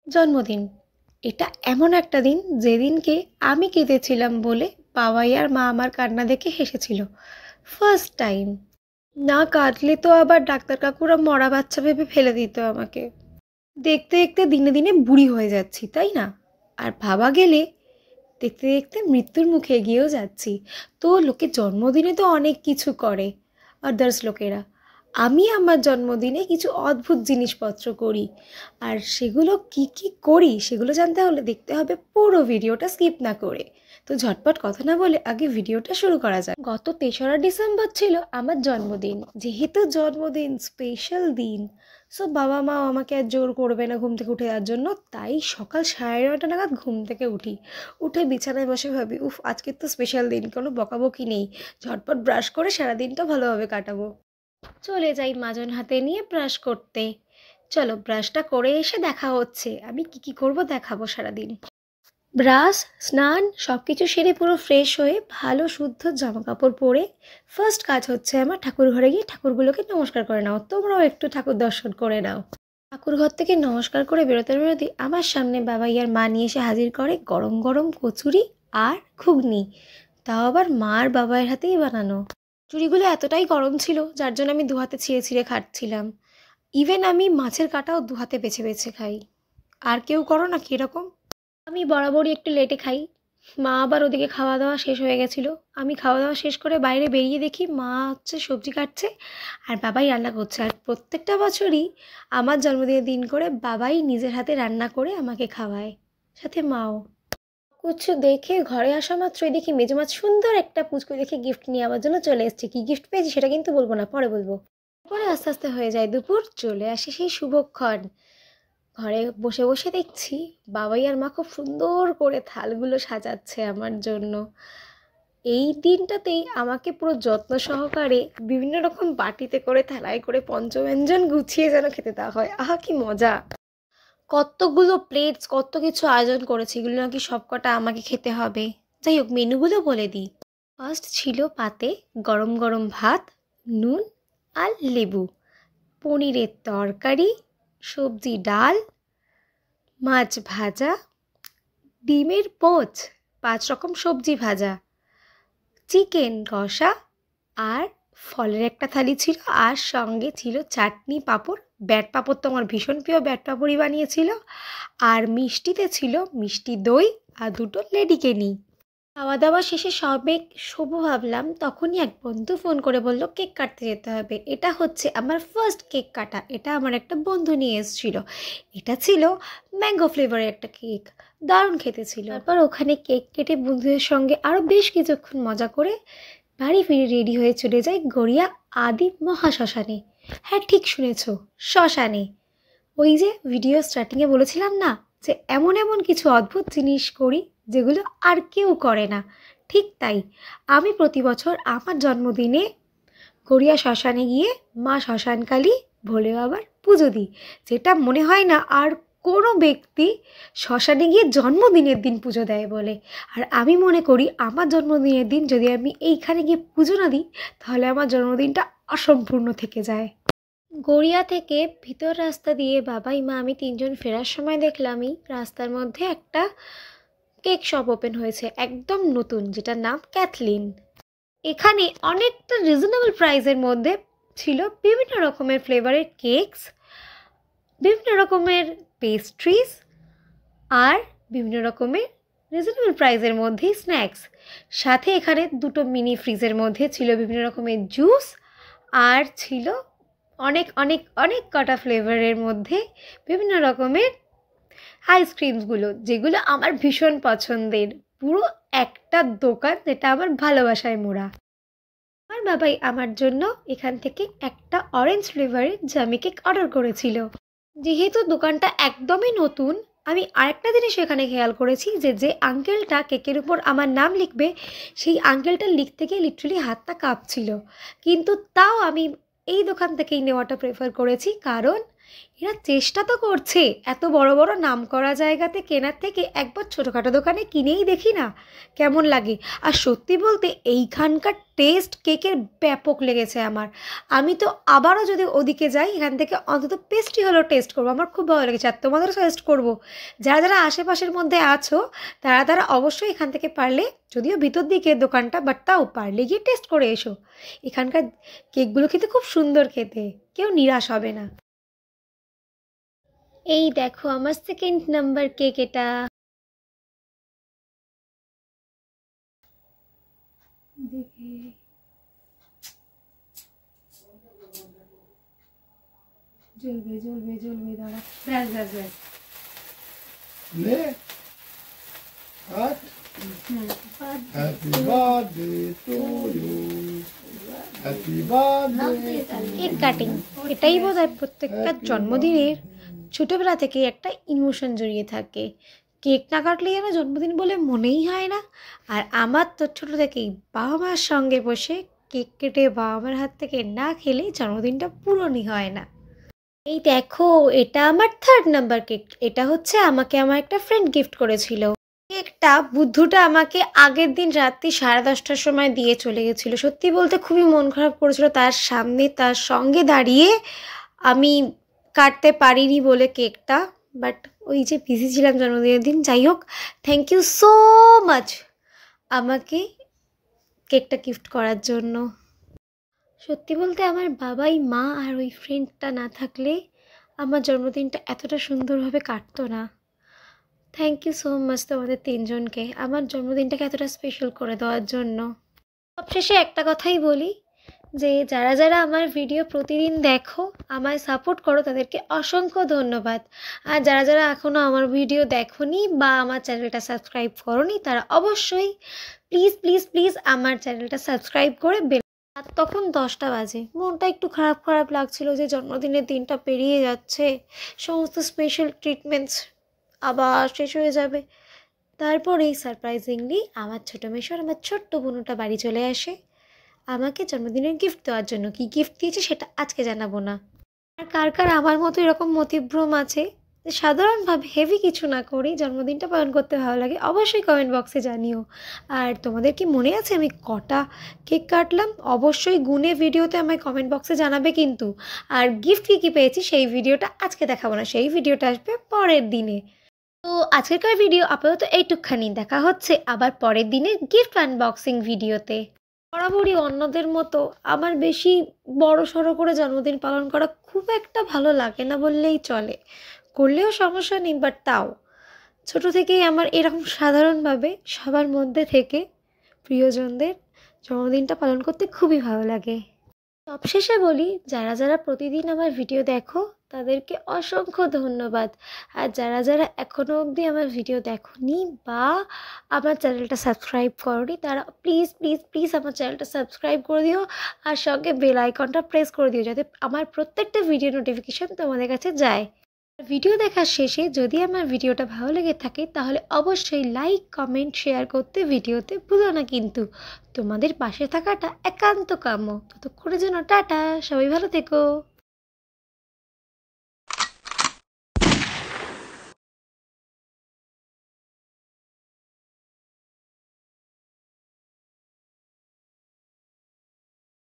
জন্মদিন এটা এমন একটা দিন যেদিনকে আমি কেঁদেছিলাম বলে বাবাই আর মা আমার কান্না দেখে হেসেছিল। First time. না কাঁদলে তো আবার ডাক্তার কাকুরা মরা বাচ্চা ভেবে ফেলে দিত আমাকে। দেখতে দেখতে দিনে দিনে বুড়ি হয়ে যাচ্ছি, তাই না? আর ভাবা গেলে দেখতে দেখতে মৃত্যুর মুখে এগিয়েও যাচ্ছি। তো লোকে জন্মদিনে তো অনেক কিছু করে, আদার্স লোকেরা। আমি আমার জন্মদিনে কিছু অদ্ভুত জিনিসপত্র করি। আর সেগুলো কি কি করি সেগুলো জানতে হলে দেখতে হবে পুরো ভিডিওটা স্কিপ না করে। তো ঝটপট কথা না বলে আগে ভিডিওটা শুরু করা যায়। গত 3রা ডিসেম্বর ছিল আমার জন্মদিন। যেহেতু জন্মদিন স্পেশাল দিন, সো বাবা মা আমাকে আর জোর করবে না ঘুম থেকে উঠে যাওয়ার জন্য। তাই সকাল 9:30 নাগাদ ঘুম থেকে উঠে বিছানায় বসে ভাবি, উফ আজকের তো স্পেশাল দিন, কোনো বকাবকি নেই, ঝটপট ব্রাশ করে সারাদিনটা ভালোভাবে কাটাবো। চলে যাই মাজন হাতে নিয়ে ব্রাশ করতে। চলো ব্রাশটা করে এসে দেখা হচ্ছে, আমি কি করব দেখাবো সারাদিন। ব্রাশ, স্নান সব কিছু সেরে পুরো ফ্রেশ হয়ে ভালো শুদ্ধ জামা কাপড় পরে ফার্স্ট কাজ হচ্ছে আমার ঠাকুর ঘরে গিয়ে ঠাকুরগুলোকে নমস্কার করে নাও। তোমরাও একটু ঠাকুর দর্শন করে নাও। ঠাকুর ঘর থেকে নমস্কার করে বেরোতে আমার সামনে বাবাই আর মা নিয়ে এসে হাজির করে গরম গরম কচুরি আর ঘুগনি, তাও আবার মার বাবাইয়ের হাতেই বানানো। চুড়িগুলো এতটাই গরম ছিল যার জন্য আমি দু হাতে ছিঁড়ে ছিঁড়ে খাচ্ছিলাম। ইভেন আমি মাছের কাঁটাও দু হাতে বেছে বেছে খাই। আর কেউ করো না কীরকম? আমি বরাবরই একটু লেটে খাই। মা আবার ওদিকে খাওয়া দাওয়া শেষ হয়ে গেছিলো। আমি খাওয়া দাওয়া শেষ করে বাইরে বেরিয়ে দেখি মা হচ্ছে সবজি কাটছে আর বাবাই রান্না করছে। আর প্রত্যেকটা বছরই আমার জন্মদিনের দিন করে বাবাই নিজের হাতে রান্না করে আমাকে খাওয়ায়, সাথে মাও। কিছু দেখে ঘরে আসা মাত্রই দেখি মেজমাছ সুন্দর একটা পুচকু দেখে গিফট নিয়ে আমার জন্য চলে এসছে। কি গিফট পেয়েছি সেটা কিন্তু বলবো না, পরে বলবো। পরে আস্তে আস্তে হয়ে যায় দুপুর, চলে আসে সেই শুভক্ষণ। ঘরে বসে বসে দেখছি বাবাই আর মা খুব সুন্দর করে থালগুলো সাজাচ্ছে আমার জন্য। এই দিনটাতেই আমাকে পুরো যত্ন সহকারে বিভিন্ন রকম বাটিতে করে থালায় করে পঞ্চব্যঞ্জন গুছিয়ে যেন খেতে দেওয়া হয়। আহা কি মজা! কতগুলো প্লেটস, কত কিছু আয়োজন করেছে, এগুলো নাকি সবকটা আমাকে খেতে হবে। যাই হোক মেনুগুলো বলে দিই। ফার্স্ট ছিল পাতে গরম গরম ভাত, নুন আর লেবু, পনিরের তরকারি, সবজি ডাল, মাছ ভাজা, ডিমের পোচ, 5 রকম সবজি ভাজা, চিকেন কষা আর ফলের একটা থালি ছিল। আর সঙ্গে ছিল চাটনি, পাঁপড়। ব্যাট পাঁপড় তো আমার ভীষণ প্রিয়, ব্যাট পাঁপড়ই বানিয়েছিল। আর মিষ্টিতে ছিল মিষ্টি দই আর 2টো লেডিকেনি। খাওয়া দাওয়া শেষে সবে শোবো ভাবলাম, তখনই এক বন্ধু ফোন করে বলল কেক কাটতে যেতে হবে। এটা হচ্ছে আমার ফার্স্ট কেক কাটা। এটা আমার একটা বন্ধু নিয়ে এসেছিল। এটা ছিল ম্যাঙ্গো ফ্লেভারের একটা কেক, দারুণ খেতে ছিল। তারপর ওখানে কেক কেটে বন্ধুদের সঙ্গে আরও বেশ কিছুক্ষণ মজা করে বাড়ি ফিরে রেডি হয়ে চলে যাই গড়িয়া আদি মহাশ্মশানে। হ্যাঁ ঠিক শুনেছ, শ্মশানে। ওই যে ভিডিও স্টার্টিংয়ে বলেছিলাম না যে এমন এমন কিছু অদ্ভুত জিনিস করি যেগুলো আর কেউ করে না, ঠিক তাই আমি প্রতি বছর আমার জন্মদিনে গড়িয়া শ্মশানে গিয়ে মা শ্মশানকালী ভোলে বাবার পুজো দিই। যেটা মনে হয় না আর কোনো ব্যক্তি শ্মশানে গিয়ে জন্মদিনের দিন পুজো দেয় বলে। আর আমি মনে করি আমার জন্মদিনের দিন যদি আমি এইখানে গিয়ে পুজো না দিই তাহলে আমার জন্মদিনটা অসম্পূর্ণ থেকে যায়। গড়িয়া থেকে ভিতর রাস্তা দিয়ে বাবাই মা আমি 3জন ফেরার সময় দেখলামই রাস্তার মধ্যে একটা কেক শপ ওপেন হয়েছে, একদম নতুন, যেটার নাম ক্যাথলিন। এখানে অনেকটা রিজনেবল প্রাইসের মধ্যে ছিল বিভিন্ন রকমের ফ্লেভারের কেকস, বিভিন্ন রকমের পেস্ট্রিজ আর বিভিন্ন রকমের রিজনেবল প্রাইসের মধ্যেই স্ন্যাক্স। সাথে এখানে 2টো মিনি ফ্রিজের মধ্যে ছিল বিভিন্ন রকমের জুস আর ছিল অনেক অনেক অনেক কটা ফ্লেভারের মধ্যে বিভিন্ন রকমের আইসক্রিমসগুলো, যেগুলো আমার ভীষণ পছন্দের। পুরো একটা দোকান যেটা আমার ভালোবাসায় মোড়া। আমার বাবাই আমার জন্য এখান থেকে একটা অরেঞ্জ ফ্লেভারের জামি কেক অর্ডার করেছিল। যেহেতু দোকানটা একদমই নতুন, আমি আরেকটা জিনিস এখানে খেয়াল করেছি যে যে আঙ্কেলটা কেকের উপর আমার নাম লিখবে সেই আঙ্কেলটা লিখতে গিয়ে লিটারালি হাতটা কাঁপছিল। কিন্তু তাও আমি এই দোকান থেকেই নেওয়াটা প্রেফার করেছি, কারণ এরা চেষ্টা তো করছে, এত বড় বড় নামকরা জায়গাতে কেনার থেকে একবার ছোটোখাটো দোকানে কিনেই দেখি না কেমন লাগে। আর সত্যি বলতে এইখানকার টেস্ট কেকের ব্যাপক লেগেছে আমার। আমি তো আবারও যদি ওদিকে যাই এখান থেকে অন্তত পেস্ট্রি হলেও টেস্ট করবো, আমার খুব ভালো লেগেছে। আর তোমাদেরও সাজেস্ট করবো, যারা যারা আশেপাশের মধ্যে আছো তারা তারা অবশ্যই এখান থেকে পারলে, যদিও ভিতর দিকে দোকানটা, বাট তাও পারলে গিয়ে টেস্ট করে এসো। এখানকার কেকগুলো খেতে খুব সুন্দর খেতে, কেউ নিরাশ হবে না। এই দেখো আমার সেকেন্ড নাম্বার কেক এটা। দেখে জ্বলবে জ্বলবে জ্বলবে, দাঁড়া, ব্যাস ব্যাস ব্যাস। নে কাট। Happy birthday to you, happy birthday. Cake cutting এটাই বোধহয় প্রত্যেকটা জন্মদিনের ছোটোবেলা থেকে একটা ইমোশন জড়িয়ে থাকে। কেক না কাটলে যেন জন্মদিন বলে মনেই হয় না। আর আমার তো ছোটো থেকেই বাবা মার সঙ্গে বসে কেক কেটে বাবা মার হাত থেকে না খেলে জন্মদিনটা পূরণই হয় না। এই দেখো এটা আমার থার্ড নাম্বার কেক। এটা হচ্ছে আমাকে আমার একটা ফ্রেন্ড গিফট করেছিল। কেকটা বুদ্ধুটা আমাকে আগের দিন রাত্রি 10:30টার সময় দিয়ে চলে গেছিলো। সত্যি বলতে খুবই মন খারাপ করেছিল, তার সামনে তার সঙ্গে দাঁড়িয়ে আমি কাটতে পারিনি বলে কেকটা। বাট ওই যে বিজি ছিলাম জন্মদিনের দিন, যাই হোক, থ্যাংক ইউ সো মাচ আমাকে কেকটা গিফট করার জন্য। সত্যি বলতে আমার বাবাই, মা আর ওই ফ্রেন্ডটা না থাকলে আমার জন্মদিনটা এতটা সুন্দরভাবে কাটতো না। থ্যাংক ইউ সো মাচ তোমাদের তিনজনকে আমার জন্মদিনটাকে এতটা স্পেশাল করে দেওয়ার জন্য। সবশেষে একটা কথাই বলি, যে যারা যারা আমার ভিডিও প্রতিদিন দেখো, আমায় সাপোর্ট করো, তাদেরকে অসংখ্য ধন্যবাদ। আর যারা যারা এখনও আমার ভিডিও দেখোনি বা আমার চ্যানেলটা সাবস্ক্রাইব করোনি, তারা অবশ্যই প্লিজ প্লিজ প্লিজ আমার চ্যানেলটা সাবস্ক্রাইব করে বেল। আর তখন 10টা বাজে, মনটা একটু খারাপ খারাপ লাগছিল যে জন্মদিনের দিনটা পেরিয়ে যাচ্ছে, সমস্ত স্পেশাল ট্রিটমেন্টস আবার শেষ হয়ে যাবে। তারপরেই সারপ্রাইজিংলি আমার ছোটো মেশো আর আমার ছোট্ট বোনটা বাড়ি চলে আসে আমাকে জন্মদিনের গিফট দেওয়ার জন্য। কি গিফট দিয়েছে সেটা আজকে জানাবো না। আর কার কার আমার মতো এরকম মতিভ্রম আছে যে সাধারণভাবে হেভি কিছু না করেই জন্মদিনটা পালন করতে ভালো লাগে, অবশ্যই কমেন্ট বক্সে জানিও। আর তোমাদের কি মনে আছে আমি কটা কেক কাটলাম? অবশ্যই গুনে ভিডিওতে আমায় কমেন্ট বক্সে জানাবে কিন্তু। আর গিফট কী কী পেয়েছি সেই ভিডিওটা আজকে দেখাবো না, সেই ভিডিওটা আসবে পরের দিনে। তো আজকেরকার ভিডিও আপাতত এইটুকখানি, দেখা হচ্ছে আবার পরের দিনের গিফট আনবক্সিং ভিডিওতে। বরাবরই অন্যদের মতো আমার বেশি বড় সড়ো করে জন্মদিন পালন করা খুব একটা ভালো লাগে না বললেই চলে, করলেও সমস্যা নেই, বাট তাও ছোটো থেকেই আমার এরকম সাধারণভাবে সবার মধ্যে থেকে প্রিয়জনদের জন্মদিনটা পালন করতে খুবই ভালো লাগে। সবশেষে বলি, যারা যারা প্রতিদিন আমার ভিডিও দেখো তাদেরকে অসংখ্য ধন্যবাদ। আর যারা যারা এখনও অবধি আমার ভিডিও দেখোনি বা আমার চ্যানেলটা সাবস্ক্রাইব করোনি, তারা প্লিজ প্লিজ প্লিজ আমার চ্যানেলটা সাবস্ক্রাইব করে দিও আর সঙ্গে বেল আইকনটা প্রেস করে দিও, যাতে আমার প্রত্যেকটা ভিডিও নোটিফিকেশান তোমাদের কাছে যায়। ভিডিও দেখার শেষে যদি আমার ভিডিওটা ভালো লেগে থাকে তাহলে অবশ্যই লাইক কমেন্ট শেয়ার করতে ভিডিওতে ভুলো না কিন্তু। তোমাদের পাশে থাকাটা একান্ত কাম্য। ততক্ষণের জন্য টাটা, সবাই ভালো থেকো।